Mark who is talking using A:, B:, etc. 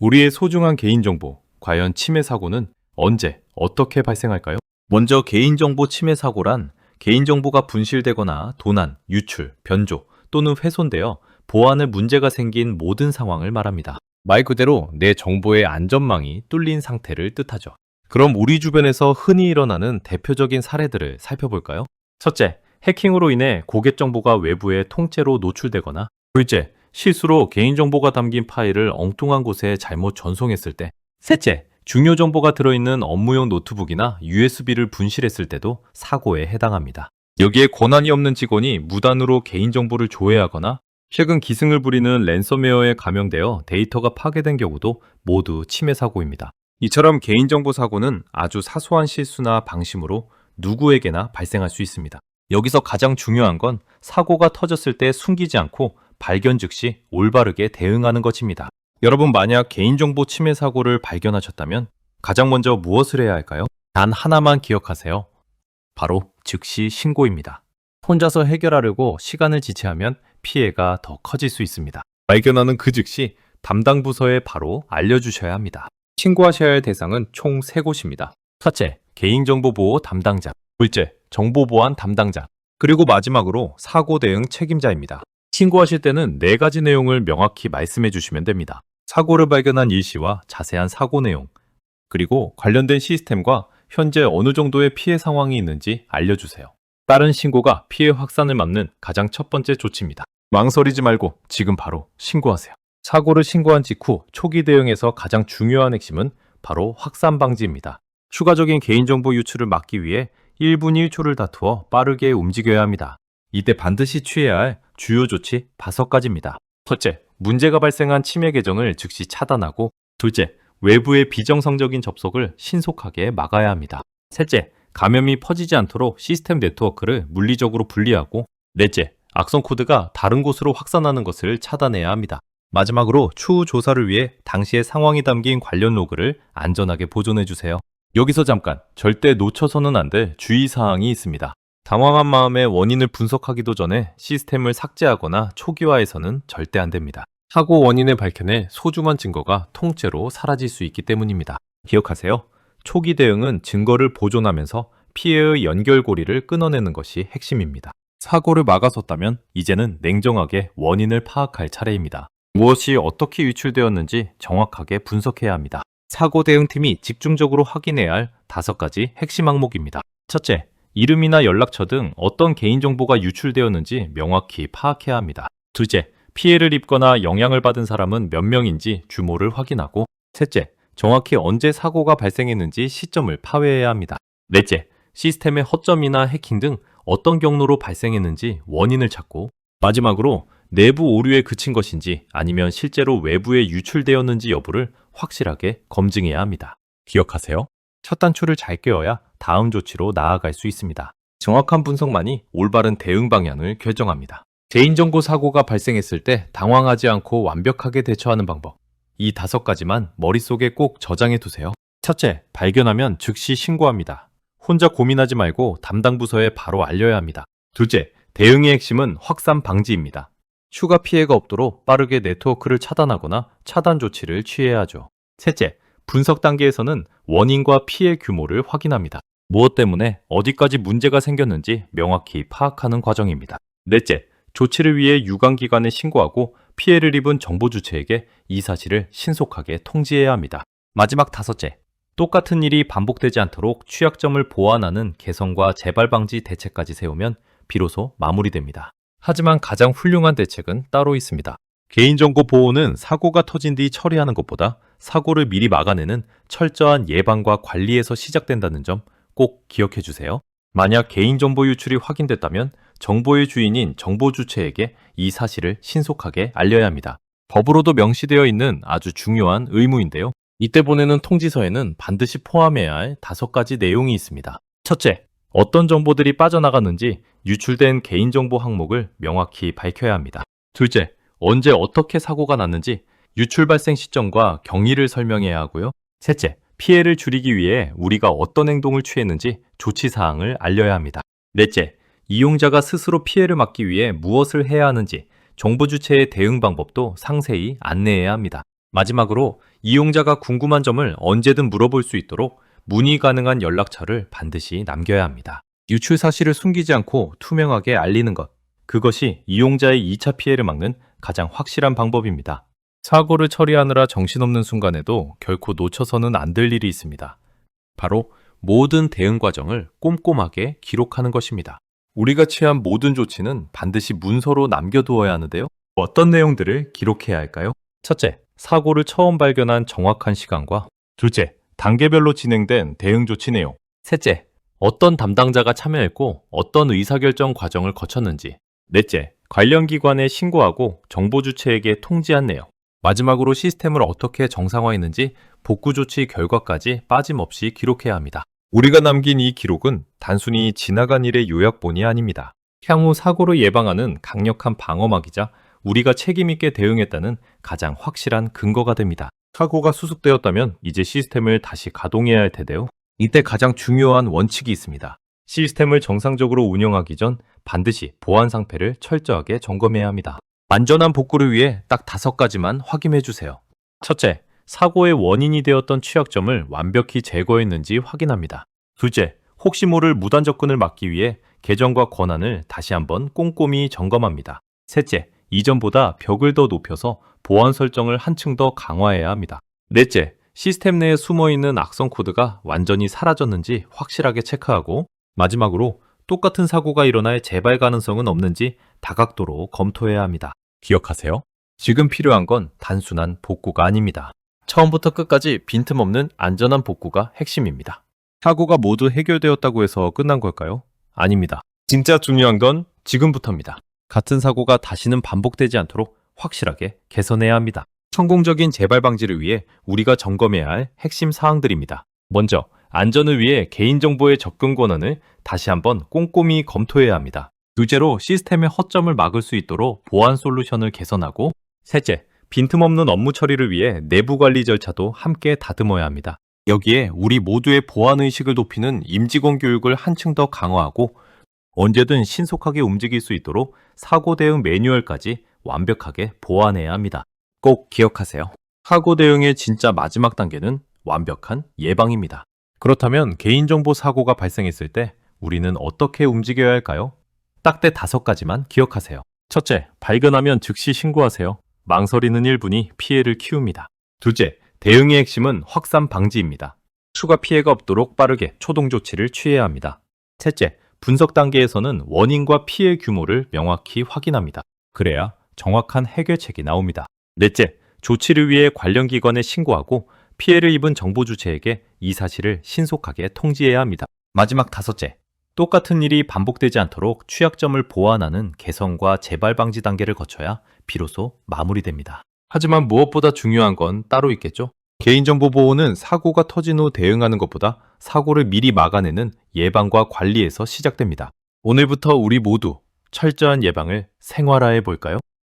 A: 우리의 소중한 개인정보, 과연 침해 사고는 언제, 어떻게 발생할까요?
B: 먼저 개인정보 침해 사고란 개인정보가 분실되거나 도난, 유출, 변조 또는 훼손되어 보안에 문제가 생긴 모든 상황을 말합니다.
A: 말 그대로 내 정보의 안전망이 뚫린 상태를 뜻하죠. 그럼 우리 주변에서 흔히 일어나는 대표적인 사례들을 살펴볼까요? 첫째, 해킹으로 인해 고객 정보가 외부에 통째로 노출되거나, 둘째, 실수로 개인정보가 담긴 파일을 엉뚱한 곳에 잘못 전송했을 때, 셋째, 중요 정보가 들어있는 업무용 노트북이나 USB를 분실했을 때도 사고에 해당합니다. 여기에 권한이 없는 직원이 무단으로 개인정보를 조회하거나 최근 기승을 부리는 랜섬웨어에 감염되어 데이터가 파괴된 경우도 모두 침해 사고입니다. 이처럼 개인정보 사고는 아주 사소한 실수나 방심으로 누구에게나 발생할 수 있습니다. 여기서 가장 중요한 건 사고가 터졌을 때 숨기지 않고 발견 즉시 올바르게 대응하는 것입니다. 여러분, 만약 개인정보 침해 사고를 발견하셨다면 가장 먼저 무엇을 해야 할까요? 단 하나만 기억하세요. 바로 즉시 신고입니다. 혼자서 해결하려고 시간을 지체하면 피해가 더 커질 수 있습니다. 발견하는 그 즉시 담당 부서에 바로 알려주셔야 합니다. 신고하셔야 할 대상은 총 3곳입니다. 첫째, 개인정보보호 담당자. 둘째, 정보보안 담당자. 그리고 마지막으로 사고 대응 책임자입니다. 신고하실 때는 4가지 내용을 명확히 말씀해 주시면 됩니다. 사고를 발견한 일시와 자세한 사고 내용, 그리고 관련된 시스템과 현재 어느 정도의 피해 상황이 있는지 알려주세요. 빠른 신고가 피해 확산을 막는 가장 첫 번째 조치입니다. 망설이지 말고 지금 바로 신고하세요. 사고를 신고한 직후 초기 대응에서 가장 중요한 핵심은 바로 확산 방지입니다. 추가적인 개인정보 유출을 막기 위해 1분 1초를 다투어 빠르게 움직여야 합니다. 이때 반드시 취해야 할 주요 조치 5가지입니다. 첫째, 문제가 발생한 침해 계정을 즉시 차단하고, 둘째, 외부의 비정상적인 접속을 신속하게 막아야 합니다. 셋째, 감염이 퍼지지 않도록 시스템 네트워크를 물리적으로 분리하고, 넷째, 악성 코드가 다른 곳으로 확산하는 것을 차단해야 합니다. 마지막으로 추후 조사를 위해 당시의 상황이 담긴 관련 로그를 안전하게 보존해 주세요. 여기서 잠깐 절대 놓쳐서는 안 될 주의사항이 있습니다. 당황한 마음에 원인을 분석하기도 전에 시스템을 삭제하거나 초기화해서는 절대 안 됩니다. 사고 원인을 밝혀낼 소중한 증거가 통째로 사라질 수 있기 때문입니다. 기억하세요. 초기 대응은 증거를 보존하면서 피해의 연결고리를 끊어내는 것이 핵심입니다. 사고를 막아섰다면 이제는 냉정하게 원인을 파악할 차례입니다. 무엇이 어떻게 유출되었는지 정확하게 분석해야 합니다. 사고 대응팀이 집중적으로 확인해야 할 5가지 핵심 항목입니다. 첫째, 이름이나 연락처 등 어떤 개인정보가 유출되었는지 명확히 파악해야 합니다. 둘째, 피해를 입거나 영향을 받은 사람은 몇 명인지 규모를 확인하고, 셋째, 정확히 언제 사고가 발생했는지 시점을 파악해야 합니다. 넷째, 시스템의 허점이나 해킹 등 어떤 경로로 발생했는지 원인을 찾고, 마지막으로 내부 오류에 그친 것인지 아니면 실제로 외부에 유출되었는지 여부를 확실하게 검증해야 합니다. 기억하세요. 첫 단추를 잘 꿰어야 다음 조치로 나아갈 수 있습니다. 정확한 분석만이 올바른 대응 방향을 결정합니다. 개인정보 사고가 발생했을 때 당황하지 않고 완벽하게 대처하는 방법. 이 5가지만 머릿속에 꼭 저장해 두세요. 첫째, 발견하면 즉시 신고합니다. 혼자 고민하지 말고 담당 부서에 바로 알려야 합니다. 둘째, 대응의 핵심은 확산 방지입니다. 추가 피해가 없도록 빠르게 네트워크를 차단하거나 차단 조치를 취해야 하죠. 셋째, 분석 단계에서는 원인과 피해 규모를 확인합니다. 무엇 때문에 어디까지 문제가 생겼는지 명확히 파악하는 과정입니다. 넷째, 조치를 위해 유관기관에 신고하고 피해를 입은 정보 주체에게 이 사실을 신속하게 통지해야 합니다. 마지막 5째, 똑같은 일이 반복되지 않도록 취약점을 보완하는 개선과 재발 방지 대책까지 세우면 비로소 마무리됩니다. 하지만 가장 훌륭한 대책은 따로 있습니다. 개인정보 보호는 사고가 터진 뒤 처리하는 것보다 사고를 미리 막아내는 철저한 예방과 관리에서 시작된다는 점 꼭 기억해 주세요. 만약 개인정보 유출이 확인됐다면 정보의 주인인 정보 주체에게 이 사실을 신속하게 알려야 합니다. 법으로도 명시되어 있는 아주 중요한 의무인데요. 이때 보내는 통지서에는 반드시 포함해야 할 5가지 내용이 있습니다. 첫째, 어떤 정보들이 빠져나갔는지 유출된 개인정보 항목을 명확히 밝혀야 합니다. 둘째, 언제 어떻게 사고가 났는지 유출 발생 시점과 경위를 설명해야 하고요. 셋째, 피해를 줄이기 위해 우리가 어떤 행동을 취했는지 조치사항을 알려야 합니다. 넷째, 이용자가 스스로 피해를 막기 위해 무엇을 해야 하는지 정보 주체의 대응 방법도 상세히 안내해야 합니다.
B: 마지막으로 이용자가 궁금한 점을 언제든 물어볼 수 있도록 문의 가능한 연락처를 반드시 남겨야 합니다. 유출 사실을 숨기지 않고 투명하게 알리는 것. 그것이 이용자의 2차 피해를 막는 가장 확실한 방법입니다. 사고를 처리하느라 정신없는 순간에도 결코 놓쳐서는 안 될 일이 있습니다. 바로 모든 대응 과정을 꼼꼼하게 기록하는 것입니다. 우리가 취한 모든 조치는 반드시 문서로 남겨두어야 하는데요. 어떤 내용들을 기록해야 할까요? 첫째, 사고를 처음 발견한 정확한 시간과 둘째, 단계별로 진행된 대응 조치 내용. 셋째, 어떤 담당자가 참여했고 어떤 의사결정 과정을 거쳤는지. 넷째, 관련 기관에 신고하고 정보 주체에게 통지한 내용. 마지막으로 시스템을 어떻게 정상화했는지 복구 조치 결과까지 빠짐없이 기록해야 합니다. 우리가 남긴 이 기록은 단순히 지나간 일의 요약본이 아닙니다. 향후 사고를 예방하는 강력한 방어막이자 우리가 책임있게 대응했다는 가장 확실한 근거가 됩니다. 사고가 수습되었다면 이제 시스템을 다시 가동해야 할 텐데요. 이때 가장 중요한 원칙이 있습니다. 시스템을 정상적으로 운영하기 전 반드시 보안 상태를 철저하게 점검해야 합니다. 안전한 복구를 위해 딱 5가지만 확인해 주세요. 첫째, 사고의 원인이 되었던 취약점을 완벽히 제거했는지 확인합니다. 둘째, 혹시 모를 무단 접근을 막기 위해 계정과 권한을 다시 한번 꼼꼼히 점검합니다. 셋째, 이전보다 벽을 더 높여서 보안 설정을 한층 더 강화해야 합니다. 넷째, 시스템 내에 숨어있는 악성 코드가 완전히 사라졌는지 확실하게 체크하고 마지막으로 똑같은 사고가 일어날 재발 가능성은 없는지 다각도로 검토해야 합니다. 기억하세요. 지금 필요한 건 단순한 복구가 아닙니다. 처음부터 끝까지 빈틈없는 안전한 복구가 핵심입니다. 사고가 모두 해결되었다고 해서 끝난 걸까요? 아닙니다. 진짜 중요한 건 지금부터입니다. 같은 사고가 다시는 반복되지 않도록 확실하게 개선해야 합니다. 성공적인 재발 방지를 위해 우리가 점검해야 할 핵심 사항들입니다. 먼저, 안전을 위해 개인정보의 접근 권한을 다시 한번 꼼꼼히 검토해야 합니다. 둘째로, 시스템의 허점을 막을 수 있도록 보안 솔루션을 개선하고 셋째, 빈틈없는 업무 처리를 위해 내부 관리 절차도 함께 다듬어야 합니다. 여기에 우리 모두의 보안 의식을 높이는 임직원 교육을 한층 더 강화하고 언제든 신속하게 움직일 수 있도록 사고 대응 매뉴얼까지 완벽하게 보완해야 합니다. 꼭 기억하세요. 사고 대응의 진짜 마지막 단계는 완벽한 예방입니다. 그렇다면 개인정보 사고가 발생했을 때 우리는 어떻게 움직여야 할까요? 딱 때 5가지만 기억하세요. 첫째, 발견하면 즉시 신고하세요. 망설이는 1분이 피해를 키웁니다. 둘째, 대응의 핵심은 확산 방지입니다. 추가 피해가 없도록 빠르게 초동 조치를 취해야 합니다. 셋째, 분석 단계에서는 원인과 피해 규모를 명확히 확인합니다. 그래야 정확한 해결책이 나옵니다. 넷째, 조치를 위해 관련 기관에 신고하고 피해를 입은 정보 주체에게 이 사실을 신속하게 통지해야 합니다. 마지막 5째, 똑같은 일이 반복되지 않도록 취약점을 보완하는 개선과 재발 방지 단계를 거쳐야 비로소 마무리됩니다. 하지만 무엇보다 중요한 건 따로 있겠죠? 개인정보 보호는 사고가 터진 후 대응하는 것보다 사고를 미리 막아내는 예방과 관리에서 시작됩니다. 오늘부터 우리 모두 철저한 예방을 생활화해 볼까요?